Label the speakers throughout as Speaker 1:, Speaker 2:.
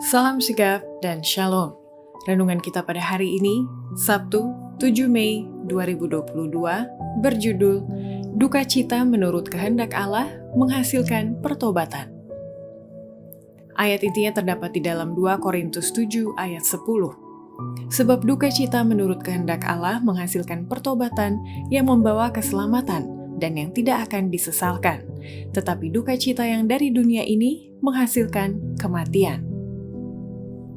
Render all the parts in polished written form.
Speaker 1: Salam sigap dan shalom. Renungan kita pada hari ini, Sabtu 7 Mei 2022, berjudul Duka Cita Menurut Kehendak Allah Menghasilkan Pertobatan. Ayat intinya terdapat di dalam 2 Korintus 7 ayat 10. Sebab duka cita menurut kehendak Allah menghasilkan pertobatan yang membawa keselamatan dan yang tidak akan disesalkan. Tetapi duka cita yang dari dunia ini menghasilkan kematian.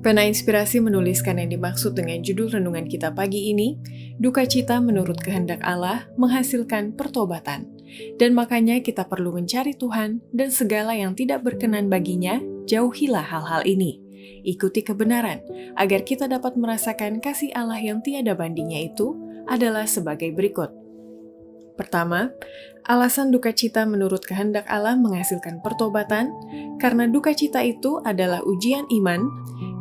Speaker 1: Pena Inspirasi menuliskan yang dimaksud dengan judul renungan kita pagi ini, duka cita menurut kehendak Allah menghasilkan pertobatan. Dan makanya kita perlu mencari Tuhan dan segala yang tidak berkenan baginya, jauhilah hal-hal ini. Ikuti kebenaran, agar kita dapat merasakan kasih Allah yang tiada bandingnya itu adalah sebagai berikut. Pertama, alasan duka cita menurut kehendak Allah menghasilkan pertobatan, karena duka cita itu adalah ujian iman,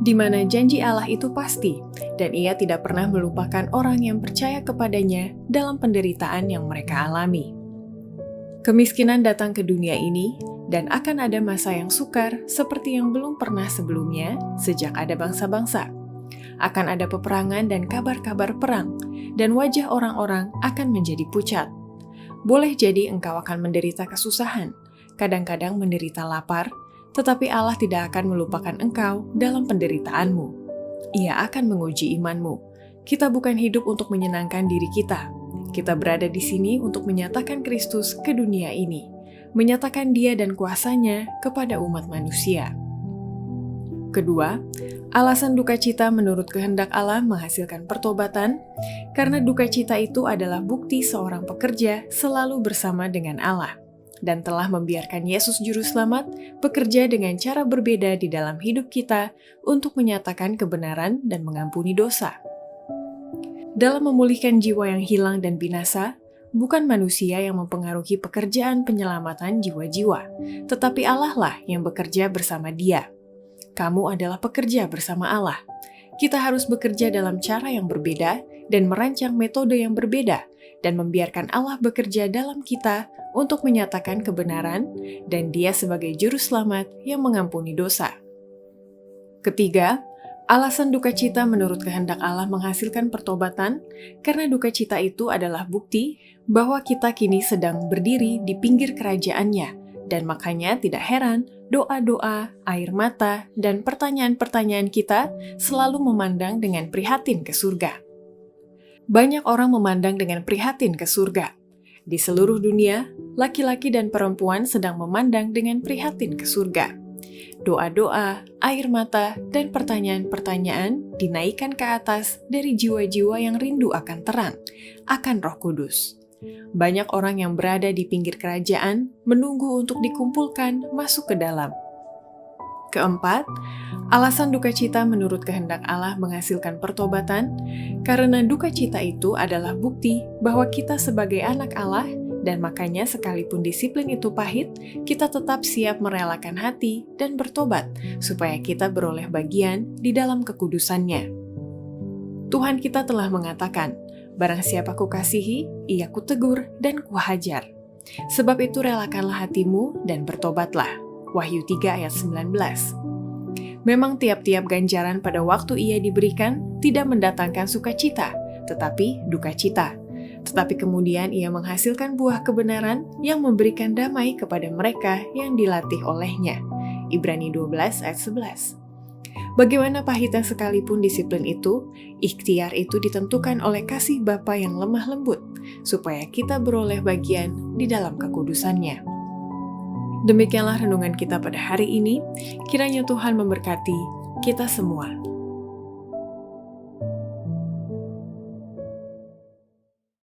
Speaker 1: di mana janji Allah itu pasti, dan Ia tidak pernah melupakan orang yang percaya kepadanya dalam penderitaan yang mereka alami. Kemiskinan datang ke dunia ini, dan akan ada masa yang sukar seperti yang belum pernah sebelumnya sejak ada bangsa-bangsa. Akan ada peperangan dan kabar-kabar perang, dan wajah orang-orang akan menjadi pucat. Boleh jadi engkau akan menderita kesusahan, kadang-kadang menderita lapar, tetapi Allah tidak akan melupakan engkau dalam penderitaanmu. Ia akan menguji imanmu. Kita bukan hidup untuk menyenangkan diri kita. Kita berada di sini untuk menyatakan Kristus ke dunia ini, menyatakan Dia dan kuasanya kepada umat manusia. Kedua, alasan duka cita menurut kehendak Allah menghasilkan pertobatan, karena duka cita itu adalah bukti seorang pekerja selalu bersama dengan Allah, dan telah membiarkan Yesus Juru Selamat bekerja dengan cara berbeda di dalam hidup kita untuk menyatakan kebenaran dan mengampuni dosa. Dalam memulihkan jiwa yang hilang dan binasa, bukan manusia yang mempengaruhi pekerjaan penyelamatan jiwa-jiwa, tetapi Allah lah yang bekerja bersama Dia. Kamu adalah pekerja bersama Allah. Kita harus bekerja dalam cara yang berbeda dan merancang metode yang berbeda, dan membiarkan Allah bekerja dalam kita untuk menyatakan kebenaran, dan Dia sebagai Juru Selamat yang mengampuni dosa. Ketiga, alasan duka cita menurut kehendak Allah menghasilkan pertobatan, karena duka cita itu adalah bukti bahwa kita kini sedang berdiri di pinggir kerajaannya, dan makanya tidak heran doa-doa, air mata, dan pertanyaan-pertanyaan kita selalu memandang dengan prihatin ke surga. Banyak orang memandang dengan prihatin ke surga. Di seluruh dunia, laki-laki dan perempuan sedang memandang dengan prihatin ke surga. Doa-doa, air mata, dan pertanyaan-pertanyaan dinaikkan ke atas dari jiwa-jiwa yang rindu akan terang, akan Roh Kudus. Banyak orang yang berada di pinggir kerajaan menunggu untuk dikumpulkan masuk ke dalam. Keempat, alasan duka cita menurut kehendak Allah menghasilkan pertobatan, karena duka cita itu adalah bukti bahwa kita sebagai anak Allah, dan makanya sekalipun disiplin itu pahit, kita tetap siap merelakan hati dan bertobat, supaya kita beroleh bagian di dalam kekudusannya. Tuhan kita telah mengatakan, barang siapa kukasihi, ia kutegur dan kuhajar. Sebab itu relakanlah hatimu dan bertobatlah. Wahyu 3 ayat 19. Memang tiap-tiap ganjaran pada waktu ia diberikan tidak mendatangkan sukacita, tetapi duka cita. Tetapi kemudian ia menghasilkan buah kebenaran yang memberikan damai kepada mereka yang dilatih olehnya. Ibrani 12 ayat 11. Bagaimana pahitnya sekalipun disiplin itu, ikhtiar itu ditentukan oleh kasih Bapa yang lemah lembut, supaya kita beroleh bagian di dalam kekudusannya. Demikianlah renungan kita pada hari ini, kiranya Tuhan memberkati kita semua.